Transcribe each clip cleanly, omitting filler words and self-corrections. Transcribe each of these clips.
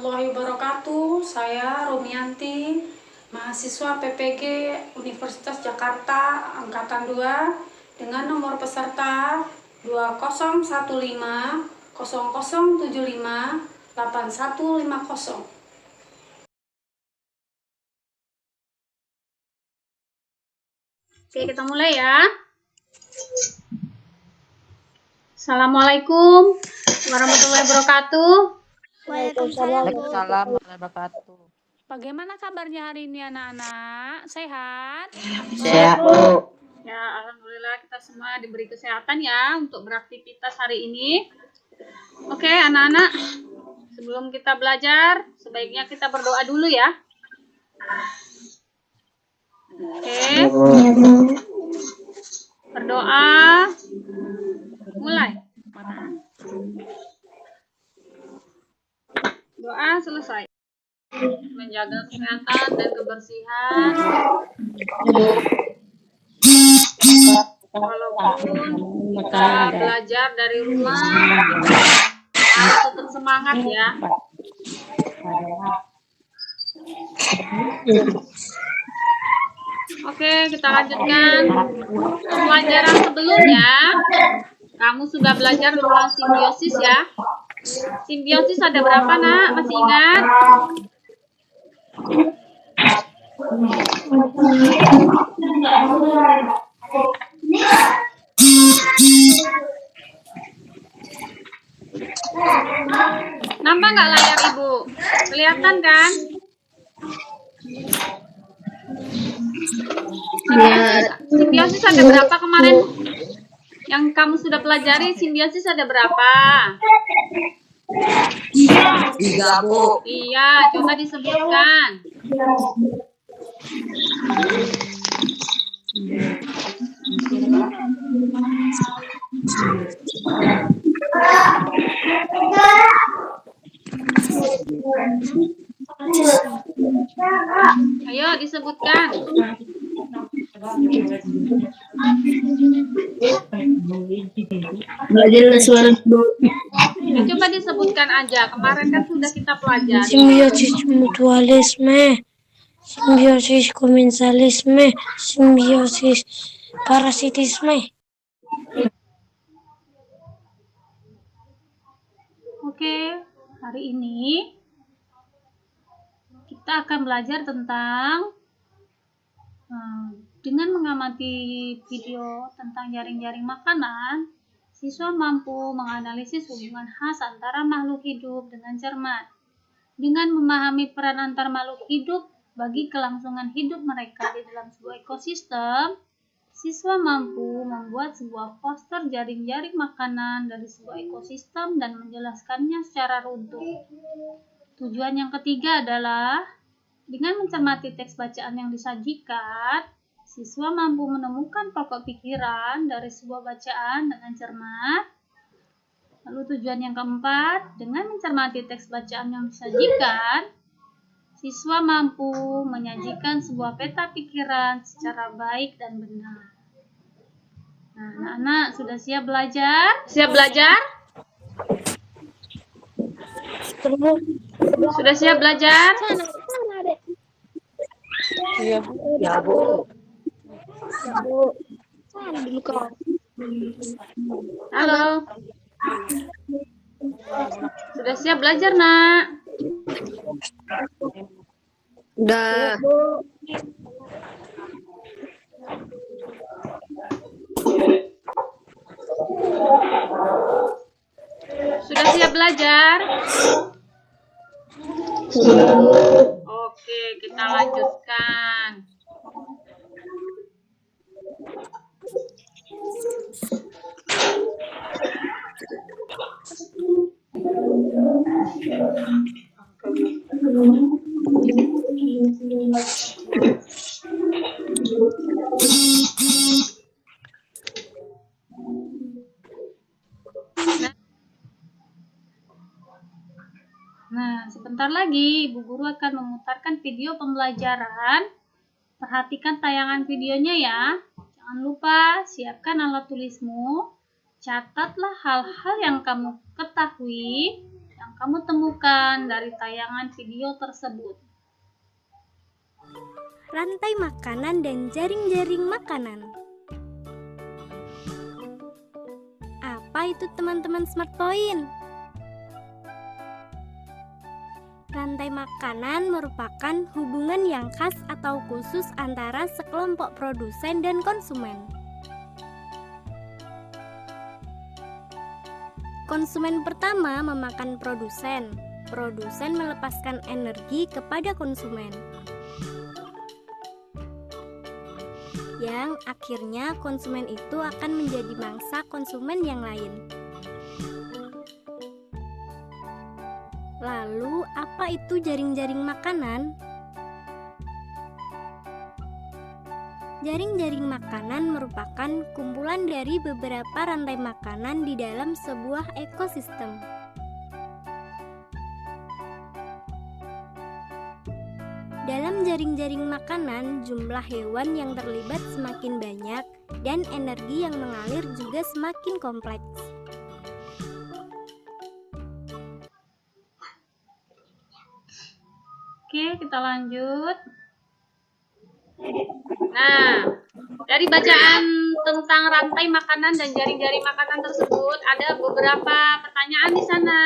warahmatullahi wabarakatuh. Saya Rumianti, mahasiswa PPG Universitas Jakarta Angkatan 2 dengan nomor peserta 2015 0075 8150. Oke, kita mulai ya. Assalamualaikum warahmatullahi wabarakatuh. Waalaikumsalam warahmatullahi wabarakatuh. Bagaimana kabarnya hari ini anak-anak? Sehat? Sehat, Bu. Ya, alhamdulillah kita semua diberi kesehatan ya untuk beraktivitas hari ini. Oke, anak-anak, sebelum kita belajar, sebaiknya kita berdoa dulu ya. Oke. Berdoa. Mulai. Doa selesai. Menjaga kesehatan dan kebersihan. Walaupun kita belajar dari rumah, kita harus tetap semangat ya. Oke, kita lanjutkan pelajaran sebelumnya. Kamu sudah belajar tentang simbiosis ya. Simbiosis ada berapa, Nak? Masih ingat? Nampak nggak layar Ibu? Kelihatan kan? Simbiosis ada berapa kemarin? Yang kamu sudah pelajari simbiosis ada berapa? 3, Bu. Iya, coba disebutkan. Ayo disebutkan. Ya, coba disebutkan aja. Kemarin kan sudah kita pelajari. Simbiosis mutualisme, simbiosis komensalisme, simbiosis parasitisme. Oke, hari ini kita akan belajar tentang dengan mengamati video tentang jaring-jaring makanan, siswa mampu menganalisis hubungan khas antara makhluk hidup dengan cermat. Dengan memahami peran antar makhluk hidup bagi kelangsungan hidup mereka di dalam sebuah ekosistem, siswa mampu membuat sebuah poster jaring-jaring makanan dari sebuah ekosistem dan menjelaskannya secara runtuh. Tujuan yang ketiga adalah dengan mencermati teks bacaan yang disajikan, siswa mampu menemukan pokok pikiran dari sebuah bacaan dengan cermat. Lalu tujuan yang keempat, dengan mencermati teks bacaan yang disajikan, siswa mampu menyajikan sebuah peta pikiran secara baik dan benar. Nah, anak-anak sudah siap belajar? Siap belajar? Sudah siap belajar? Ya, Bu. Halo. Sudah siap belajar, Nak? Udah. Sudah siap belajar? Oke, kita lanjutkan. Nah, sebentar lagi Ibu Guru akan memutarkan video pembelajaran. Perhatikan tayangan videonya ya. Jangan lupa siapkan alat tulismu. Catatlah hal-hal yang kamu ketahui yang kamu temukan dari tayangan video tersebut. Rantai makanan dan jaring-jaring makanan. Apa itu teman-teman Smart Point? Rantai makanan merupakan hubungan yang khas atau khusus antara sekelompok produsen dan konsumen. Konsumen pertama memakan produsen. Produsen melepaskan energi kepada konsumen, yang akhirnya konsumen itu akan menjadi mangsa konsumen yang lain. Lalu, apa itu jaring-jaring makanan? Jaring-jaring makanan merupakan kumpulan dari beberapa rantai makanan di dalam sebuah ekosistem. Dalam jaring-jaring makanan, jumlah hewan yang terlibat semakin banyak dan energi yang mengalir juga semakin kompleks. Oke, kita lanjut. Nah, dari bacaan tentang rantai makanan dan jaring-jaring makanan tersebut, ada beberapa pertanyaan di sana.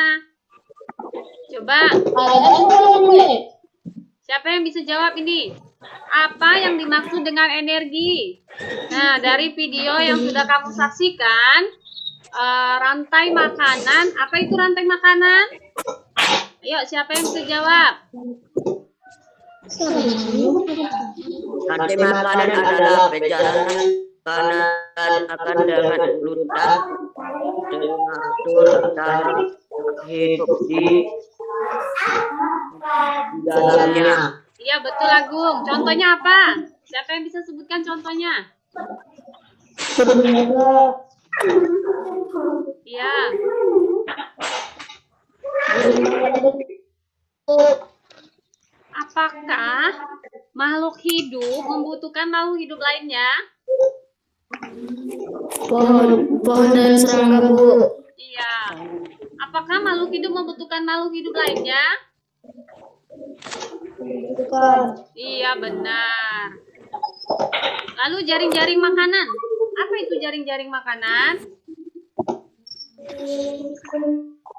Coba, siapa yang bisa jawab ini? Apa yang dimaksud dengan energi? Nah, dari video yang sudah kamu saksikan, rantai makanan, apa itu rantai makanan? Ayo, siapa yang bisa jawab? Rantai makanan adalah perjalanan makanan akan dengan ludah mengatur antara hidup di dalamnya. Iya, betul Agung. Contohnya apa? Siapa yang bisa sebutkan contohnya? Iya. Apakah makhluk hidup membutuhkan makhluk hidup lainnya? Pohon dan serangga, Bu. Iya. Apakah makhluk hidup membutuhkan makhluk hidup lainnya? Iya, benar. Lalu jaring-jaring makanan. Apa itu jaring-jaring makanan?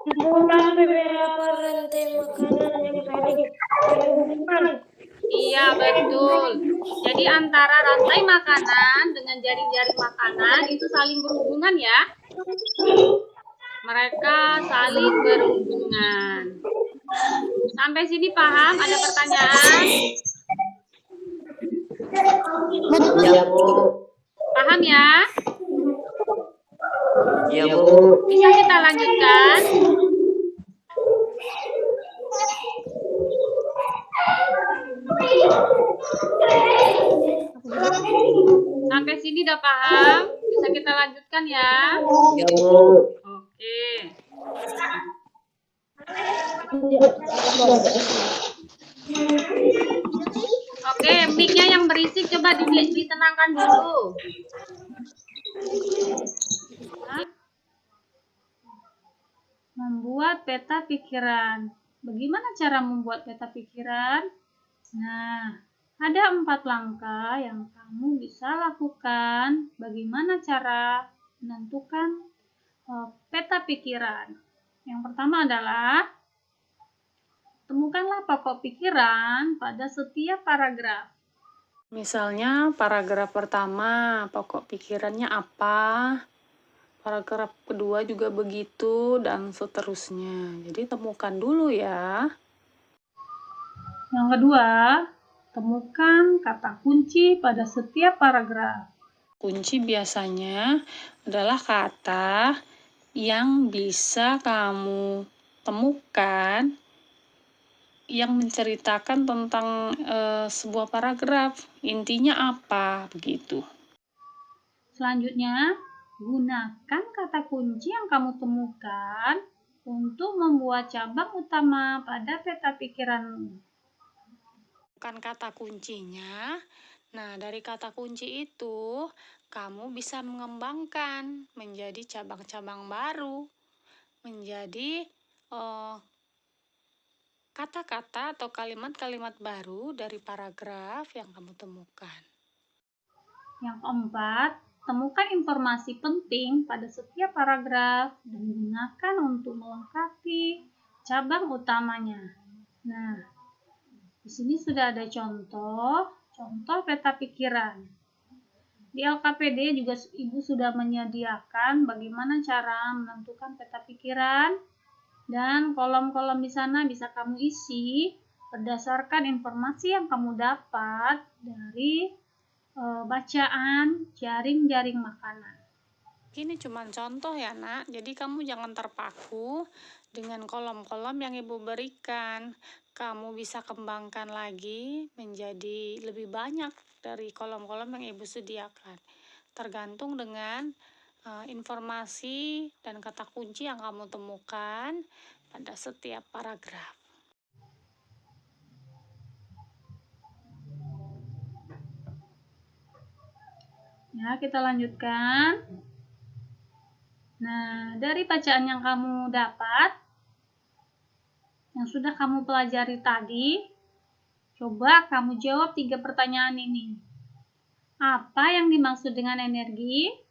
Kumpulan beberapa rantai makanan yang saling berhubungan. Iya, betul. Jadi antara rantai makanan dengan jaring-jaring makanan itu saling berhubungan ya. Mereka saling berhubungan. Sampai sini paham? Ada pertanyaan? Ya, Bu. Paham ya? Ya, Bu. Bisa kita lanjutkan? Sampai sini udah paham? Bisa kita lanjutkan ya? Ya, Bu. Oke. Oke, mic-nya yang berisik coba ditenangkan dulu. Membuat peta pikiran. Bagaimana cara membuat peta pikiran? Nah, ada 4 langkah yang kamu bisa lakukan. Bagaimana cara menentukan peta pikiran? Yang pertama adalah temukanlah pokok pikiran pada setiap paragraf. Misalnya paragraf pertama, pokok pikirannya apa? Paragraf kedua juga begitu, dan seterusnya. Jadi temukan dulu ya. Yang kedua, temukan kata kunci pada setiap paragraf. Kunci biasanya adalah kata yang bisa kamu temukan yang menceritakan tentang sebuah paragraf. Intinya apa, begitu. Selanjutnya, gunakan kata kunci yang kamu temukan untuk membuat cabang utama pada peta pikiranmu. Bukan kata kuncinya. Nah, dari kata kunci itu, kamu bisa mengembangkan menjadi cabang-cabang baru, menjadi kata-kata atau kalimat-kalimat baru dari paragraf yang kamu temukan. Yang keempat, temukan informasi penting pada setiap paragraf dan gunakan untuk melengkapi cabang utamanya. Nah, di sini sudah ada contoh peta pikiran. Di LKPD juga Ibu sudah menyediakan bagaimana cara menentukan peta pikiran, dan kolom-kolom di sana bisa kamu isi berdasarkan informasi yang kamu dapat dari bacaan jaring-jaring makanan. Ini cuma contoh ya nak, jadi kamu jangan terpaku dengan kolom-kolom yang ibu berikan. Kamu bisa kembangkan lagi menjadi lebih banyak dari kolom-kolom yang ibu sediakan. Tergantung dengan informasi dan kata kunci yang kamu temukan pada setiap paragraf. Ya, kita lanjutkan. Nah, dari bacaan yang kamu dapat, yang sudah kamu pelajari tadi, coba kamu jawab 3 pertanyaan ini. Apa yang dimaksud dengan energi?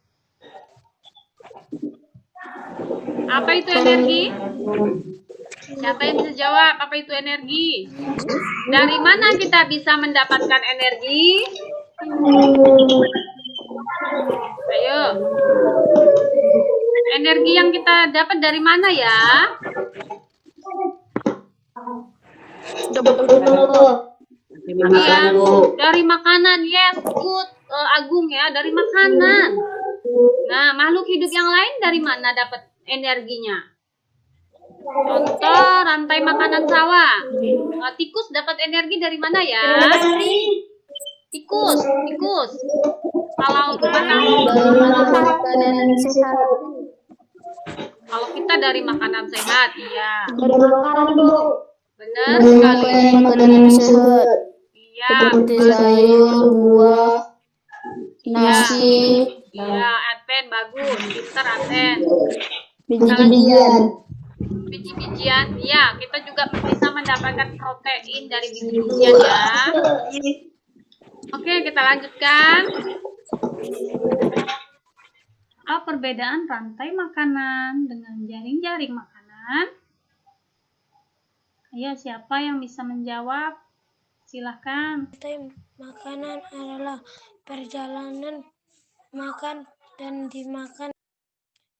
Apa itu energi? Siapa yang bisa jawab apa itu energi? Dari mana kita bisa mendapatkan energi? Ayo. Energi yang kita dapat dari mana ya? Iya, dari makanan. Yes, good. Agung ya, dari makanan. Nah, makhluk hidup yang lain dari mana dapat energinya? Contoh rantai makanan sawah. Tikus dapat energi dari mana ya? Tikus. Kalau kita dari makanan sehat, iya. Benar sekali. Iya. Seperti sayur, buah, nasi, Iya, Adven bagus. Pintar Adven. biji-bijian. Biji-bijian, iya, kita juga bisa mendapatkan protein dari biji-bijian ya. Oke, kita lanjutkan. Apa perbedaan rantai makanan dengan jaring-jaring makanan? Ayo, siapa yang bisa menjawab? Silahkan. Rantai makanan adalah perjalanan makan dan dimakan.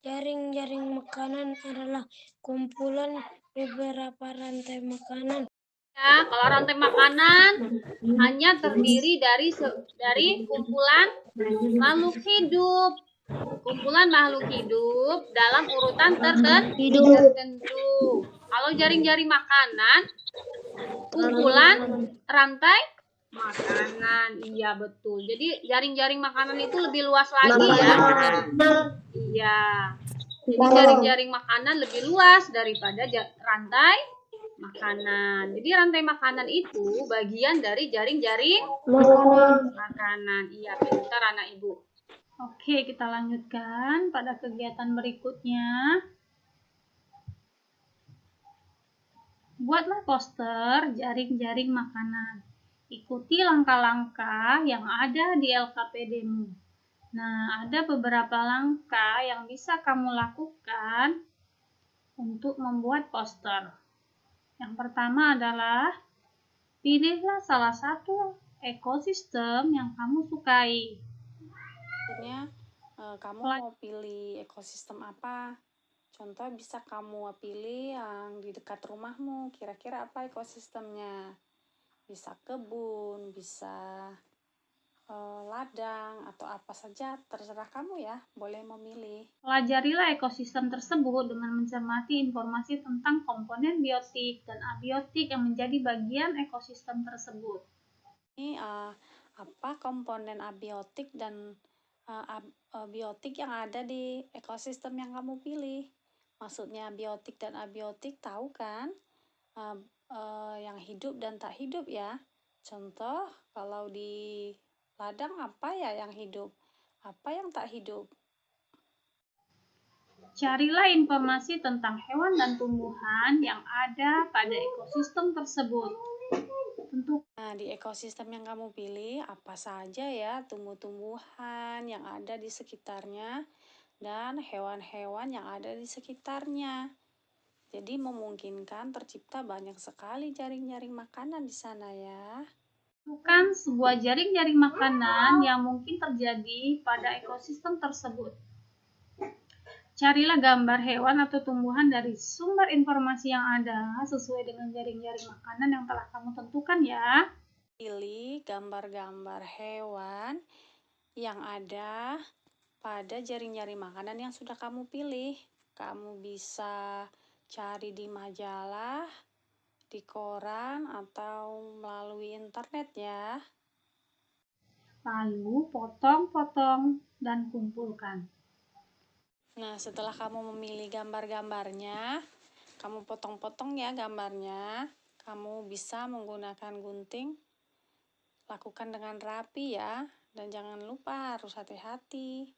Jaring-jaring makanan adalah kumpulan beberapa rantai makanan. Ya, kalau rantai makanan hanya terdiri dari kumpulan makhluk hidup. Kumpulan makhluk hidup dalam urutan tertentu. Kalau jaring-jaring makanan, kumpulan rantai makanan. Iya, betul. Jadi jaring-jaring makanan itu lebih luas lagi ya. Iya. Jadi jaring-jaring makanan lebih luas daripada rantai makanan. Jadi rantai makanan itu bagian dari jaring-jaring makanan. Iya, pintar anak ibu. Oke, kita lanjutkan pada kegiatan berikutnya. Buatlah poster jaring-jaring makanan. Ikuti langkah-langkah yang ada di LKPD-mu. Nah, ada beberapa langkah yang bisa kamu lakukan untuk membuat poster. Yang pertama adalah pilihlah salah satu ekosistem yang kamu sukai. Maksudnya kamu mau pilih ekosistem apa? Contoh bisa kamu pilih yang di dekat rumahmu. Kira-kira apa ekosistemnya? Bisa kebun, bisa ladang, atau apa saja. Terserah kamu ya, boleh memilih. Pelajarilah ekosistem tersebut dengan mencermati informasi tentang komponen biotik dan abiotik yang menjadi bagian ekosistem tersebut. Ini apa komponen abiotik dan biotik yang ada di ekosistem yang kamu pilih. Maksudnya biotik dan abiotik, tahu kan? Yang hidup dan tak hidup ya. Contoh, kalau di ladang apa ya yang hidup? Apa yang tak hidup? Carilah informasi tentang hewan dan tumbuhan yang ada pada ekosistem tersebut. Nah, di ekosistem yang kamu pilih, apa saja ya tumbuh-tumbuhan yang ada di sekitarnya dan hewan-hewan yang ada di sekitarnya. Jadi memungkinkan tercipta banyak sekali jaring-jaring makanan di sana ya. Bukan sebuah jaring-jaring makanan yang mungkin terjadi pada ekosistem tersebut. Carilah gambar hewan atau tumbuhan dari sumber informasi yang ada sesuai dengan jaring-jaring makanan yang telah kamu tentukan ya. Pilih gambar-gambar hewan yang ada pada jaring-jaring makanan yang sudah kamu pilih. Kamu bisa cari di majalah, di koran, atau melalui internet ya. Lalu potong-potong dan kumpulkan. Nah, setelah kamu memilih gambar-gambarnya, kamu potong-potong ya gambarnya. Kamu bisa menggunakan gunting. Lakukan dengan rapi ya, dan jangan lupa harus hati-hati.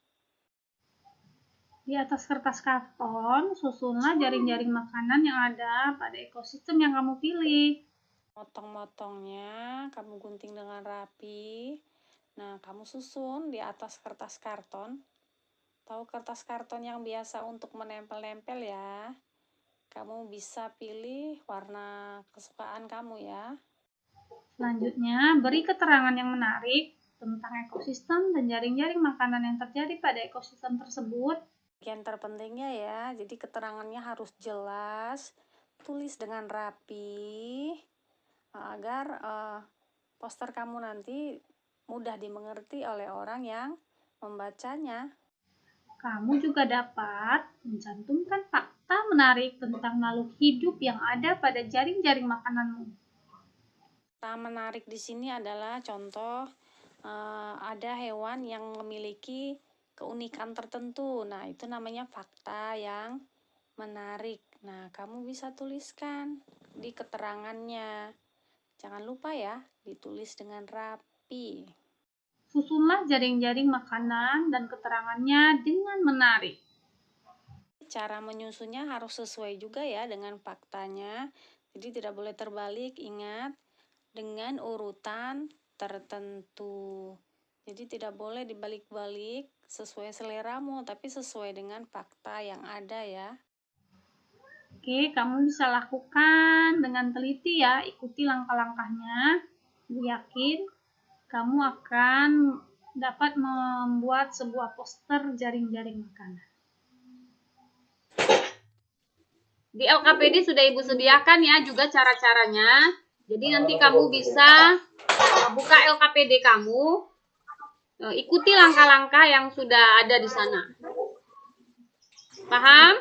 Di atas kertas karton, susunlah jaring-jaring makanan yang ada pada ekosistem yang kamu pilih. Motong-motongnya kamu gunting dengan rapi. Nah, kamu susun di atas kertas karton. Tahu kertas karton yang biasa untuk menempel-nempel ya. Kamu bisa pilih warna kesukaan kamu ya. Selanjutnya, beri keterangan yang menarik tentang ekosistem dan jaring-jaring makanan yang terjadi pada ekosistem tersebut. Bagian terpentingnya ya, jadi keterangannya harus jelas, tulis dengan rapi, agar poster kamu nanti mudah dimengerti oleh orang yang membacanya. Kamu juga dapat mencantumkan fakta menarik tentang makhluk hidup yang ada pada jaring-jaring makananmu. Fakta menarik di sini adalah contoh ada hewan yang memiliki keunikan tertentu. Nah, itu namanya fakta yang menarik. Nah, kamu bisa tuliskan di keterangannya. Jangan lupa ya, ditulis dengan rapi. Susunlah jaring-jaring makanan dan keterangannya dengan menarik. Cara menyusunnya harus sesuai juga ya dengan faktanya. Jadi tidak boleh terbalik, ingat, dengan urutan tertentu. Jadi tidak boleh dibalik-balik sesuai seleramu, tapi sesuai dengan fakta yang ada ya. Oke, kamu bisa lakukan dengan teliti ya, ikuti langkah-langkahnya. Gue yakin kamu akan dapat membuat sebuah poster jaring-jaring makanan. Di LKPD sudah Ibu sediakan ya juga cara-caranya. Jadi nanti kamu bisa buka LKPD kamu, ikuti langkah-langkah yang sudah ada di sana. Paham?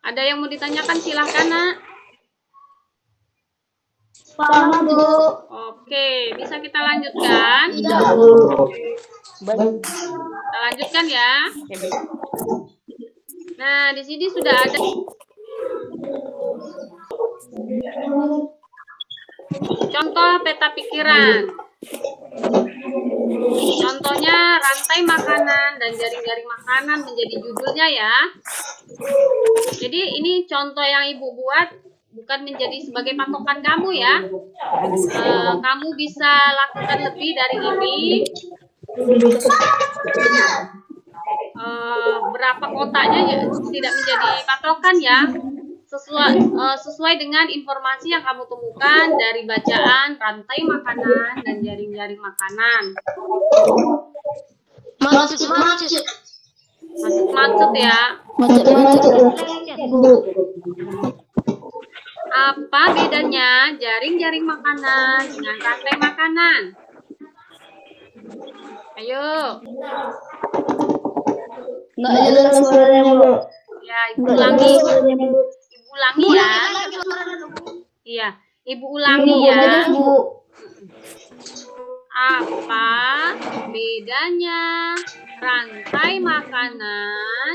Ada yang mau ditanyakan silahkan nak. Paham, Bu. Oke, bisa kita lanjutkan? Iya, Bu. Kita lanjutkan ya. Nah, di sini sudah ada contoh peta pikiran. Contohnya rantai makanan dan jaring-jaring makanan menjadi judulnya ya. Jadi ini contoh yang Ibu buat bukan menjadi sebagai patokan kamu ya. Kamu bisa lakukan lebih dari ini. Berapa kotaknya ya, tidak menjadi patokan ya. Sesuai dengan informasi yang kamu temukan dari bacaan rantai makanan dan jaring-jaring makanan. Maksud ya. Bu. Apa bedanya jaring-jaring makanan dengan rantai makanan? Ayo. Nggak jelas suaranya, Bu. Ya, Ibu ulangi. Ibu ulangi ya. Iya, Ibu ulangi ya. Apa bedanya rantai makanan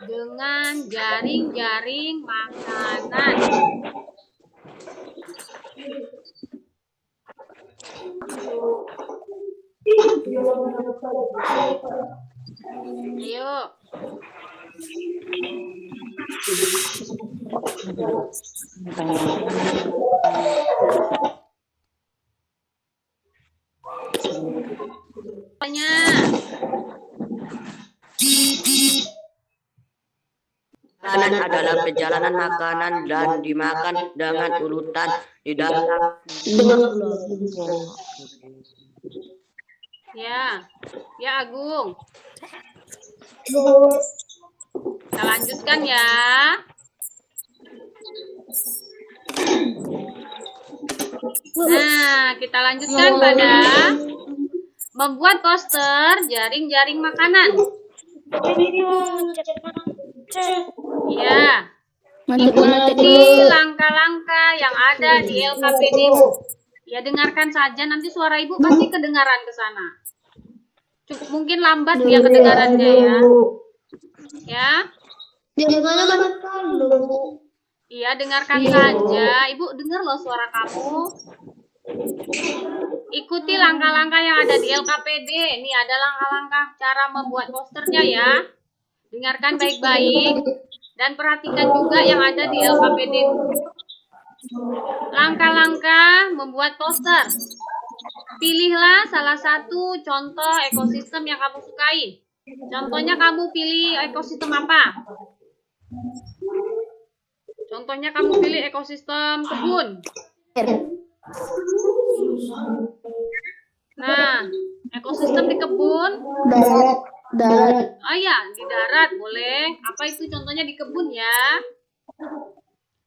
dengan jaring-jaring makanan? Ayo. Tanya. Makanan adalah perjalanan makanan dan dimakan dengan urutan di dalam. Ya, ya Agung. Kita lanjutkan ya. Nah, kita lanjutkan pada membuat poster jaring-jaring makanan. Ya, ikuti langkah-langkah yang ada di LKPD-mu. Ya, dengarkan saja, nanti suara ibu pasti kedengaran ke sana. Mungkin lambat ya kedengarannya ya. Ya. Iya, dengarkan saja. Ibu dengar loh suara kamu. Ikuti langkah-langkah yang ada di LKPD. Ini ada langkah-langkah cara membuat posternya ya. Dengarkan baik-baik dan perhatikan juga yang ada di LKPD. Langkah-langkah membuat poster. Pilihlah salah satu contoh ekosistem yang kamu sukai. Contohnya kamu pilih ekosistem apa? Contohnya kamu pilih ekosistem kebun. Nah, ekosistem di kebun. Darat. Oh ya, di darat boleh. Apa itu contohnya di kebun ya?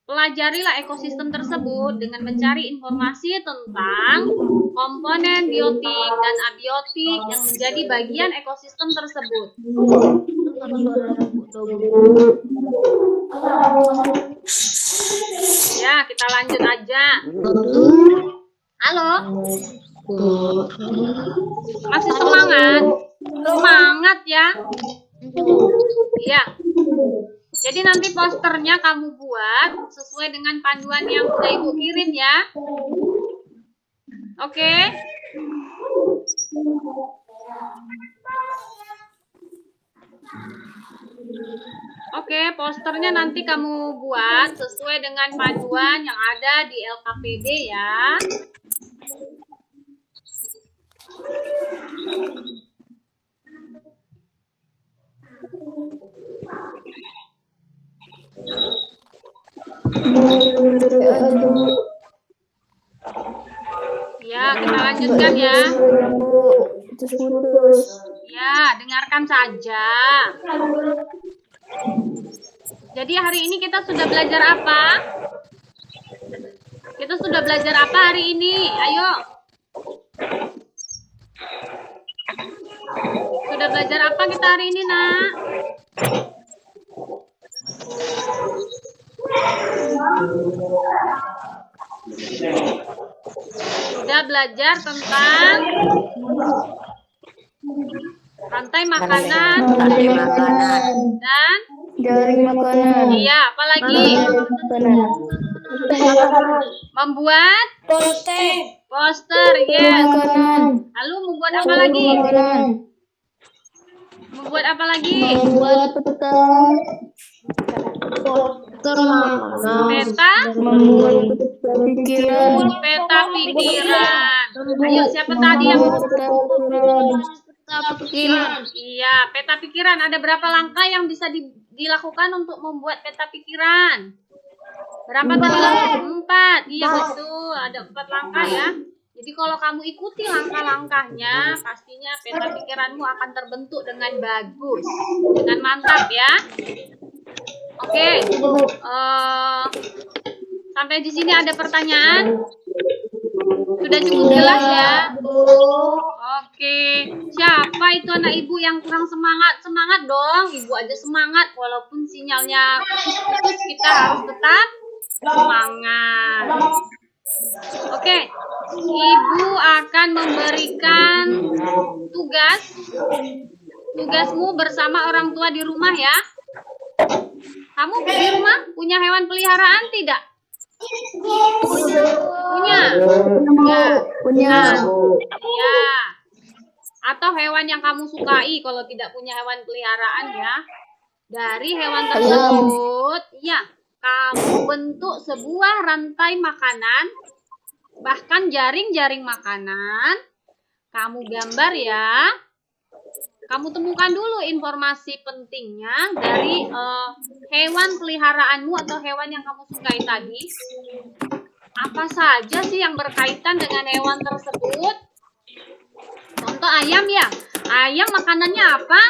Pelajarilah ekosistem tersebut dengan mencari informasi tentang komponen biotik dan abiotik yang menjadi bagian ekosistem tersebut. Ya, kita lanjut aja. Halo? Masih semangat? Semangat ya? Iya. Jadi nanti posternya kamu buat sesuai dengan panduan yang udah ibu kirim ya. Oke? Oke, posternya nanti kamu buat sesuai dengan panduan yang ada di LKPD ya. Ya, kita lanjutkan ya. Ya, dengarkan saja. Jadi hari ini kita sudah belajar apa? Kita sudah belajar apa hari ini? Ayo. Sudah belajar apa kita hari ini, Nak? Sudah belajar tentang rantai makanan dan Jaring makanan. iya, apalagi membuat poster, yes. Lalu membuat apa lagi? Membuat apa lagi? Membuat peta. Peta? Membuat pikiran. Peta pikiran. Ayo, siapa tadi yang iya, peta pikiran. Ada berapa langkah yang bisa dilakukan untuk membuat peta pikiran? Berapa tadi? 4. Iya, betul. Ada 4 langkah ya. Jadi kalau kamu ikuti langkah-langkahnya, pastinya peta pikiranmu akan terbentuk dengan bagus, dengan mantap ya. Oke. Sampai di sini ada pertanyaan? Sudah cukup jelas ya? Oke. Siapa itu anak ibu yang kurang semangat? Semangat dong. Ibu aja semangat. Walaupun sinyalnya putus-putus, kita harus tetap semangat. Oke. Ibu akan memberikan tugas. Tugasmu bersama orang tua di rumah ya. Kamu di rumah punya hewan peliharaan tidak? Punya? Punya. Ya. Atau hewan yang kamu sukai kalau tidak punya hewan peliharaan ya. Dari hewan tersebut, ya, kamu bentuk sebuah rantai makanan, bahkan jaring-jaring makanan. Kamu gambar ya. Kamu temukan dulu informasi pentingnya dari hewan peliharaanmu atau hewan yang kamu sukai tadi. Apa saja sih yang berkaitan dengan hewan tersebut? Contoh ayam ya. Ayam makanannya apa?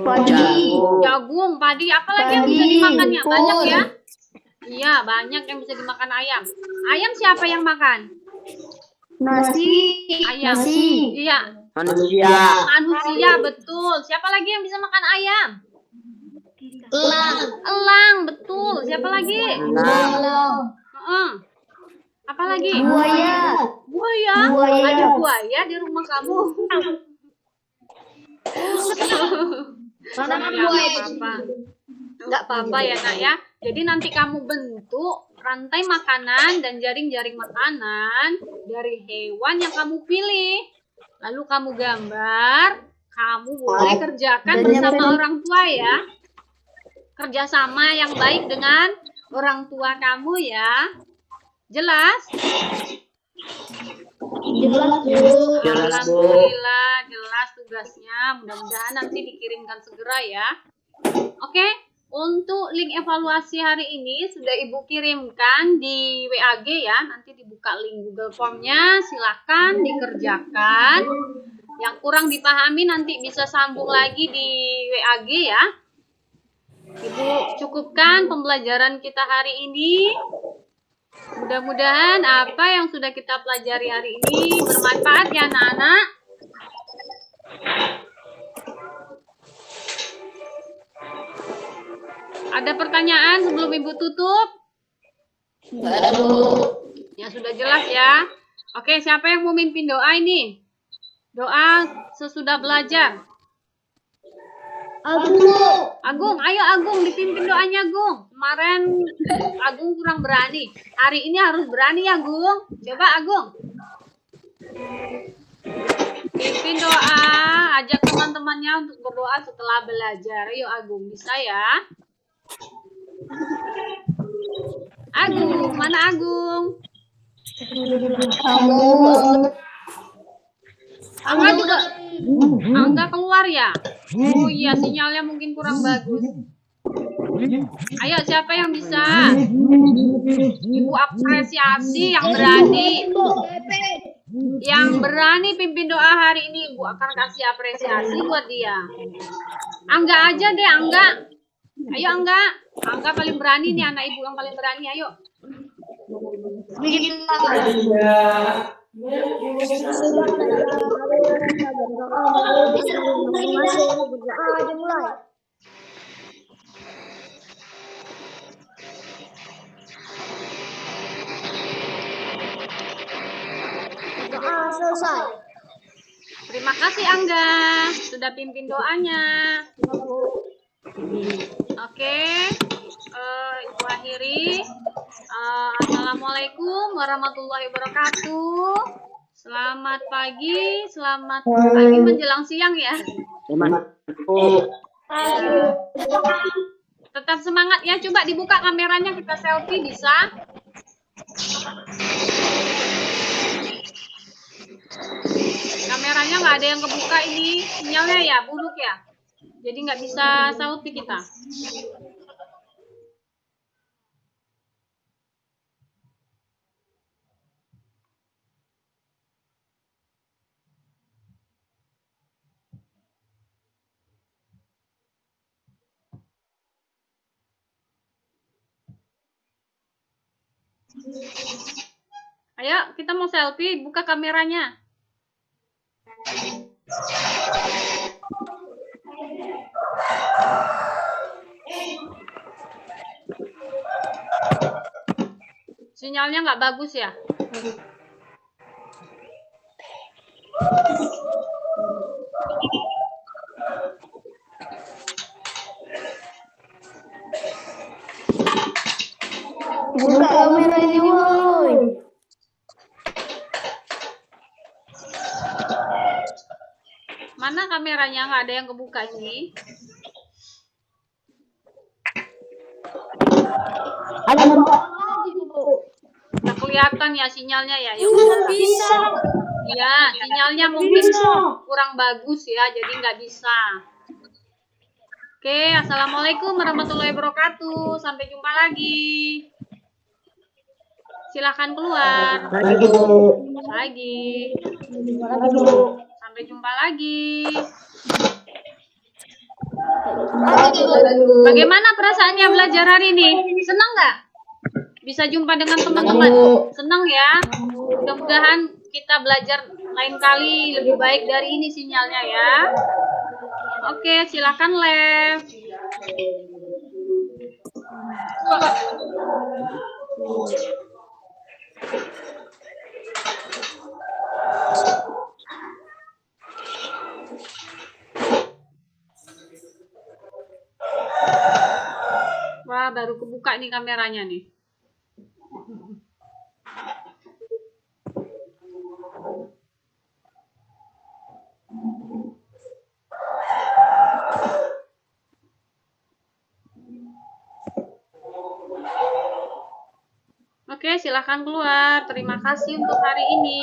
Padi. Jagung, padi. Apalagi yang bisa Padi, dimakannya? Banyak pur. ya. Iya, banyak yang bisa dimakan ayam. Ayam siapa yang makan? Nasi. Ayam. Nasi. Iya, Manusia. manusia, betul. Siapa lagi yang bisa makan ayam? Elang. Elang, betul. Siapa lagi? Elang. Heeh. Apa lagi? Buaya. Buaya. Buaya. Ada buaya di rumah kamu. Mana Nggak apa-apa. Nggak apa-apa ya nak ya. Jadi nanti kamu bentuk rantai makanan dan jaring-jaring makanan dari hewan yang kamu pilih. Lalu kamu gambar. Kamu boleh kerjakan bersama orang tua ya. Kerjasama yang baik dengan orang tua kamu ya. Jelas? Jelas, Bu. Jelas, Bu. Alhamdulillah jelas tugasnya. Mudah-mudahan nanti dikirimkan segera ya. Oke, untuk link evaluasi hari ini sudah Ibu kirimkan di WAG ya. Nanti dibuka link Google Form-nya, silakan dikerjakan. Yang kurang dipahami nanti bisa sambung lagi di WAG ya. Ibu cukupkan pembelajaran kita hari ini. Mudah-mudahan apa yang sudah kita pelajari hari ini bermanfaat ya anak-anak. Ada pertanyaan sebelum Ibu tutup? Ya sudah jelas ya. Oke, siapa yang mau mimpin doa ini? Doa sesudah belajar. Agung, ayo Agung, dipimpin doanya Agung. Kemarin Agung kurang berani. Hari ini harus berani ya Agung. Coba Agung. Pimpin doa, ajak teman-temannya untuk berdoa setelah belajar. Ayo Agung, bisa ya? Agung, mana Agung? Angga juga, Angga keluar ya? Oh iya, sinyalnya mungkin kurang bagus. Ayo, siapa yang bisa? Ibu apresiasi yang berani. Yang berani pimpin doa hari ini, Ibu akan kasih apresiasi buat dia. Angga aja deh, Angga. Ayo Angga. Angga paling berani nih, anak Ibu yang paling berani. Ayo. Selesai. Terima kasih Angga sudah pimpin doanya. Oke, Ibu akhiri. Assalamualaikum warahmatullahi wabarakatuh. Selamat pagi, selamat pagi menjelang siang ya. Tetap semangat ya. Coba dibuka kameranya, kita selfie bisa. Kameranya nggak ada yang kebuka ini, sinyalnya ya buruk ya. Jadi nggak bisa selfie kita. Ayo, kita mau selfie, buka kameranya. Sinyalnya nggak bagus ya? Buka kameranya, woi. Mana kameranya? Nggak ada yang kebuka ini. Ada lagi, Bu. Nggak kelihatan ya sinyalnya ya. Ya Belum udah. bisa. Ya, sinyalnya mungkin kurang bagus ya, jadi nggak bisa. Oke, assalamualaikum warahmatullahi wabarakatuh. Sampai jumpa lagi. Silahkan keluar. Lagi, Bu. Lagi. Lagi, Bu. Sampai jumpa lagi. Lagi, Bu. Bagaimana perasaannya belajar hari ini? Senang nggak? Bisa jumpa dengan teman-teman? Senang ya? Mudah-mudahan kita belajar lain kali lebih baik dari ini sinyalnya ya. Oke, silakan live. Wah, baru kebuka nih kameranya nih. Oke, silakan keluar. Terima kasih untuk hari ini.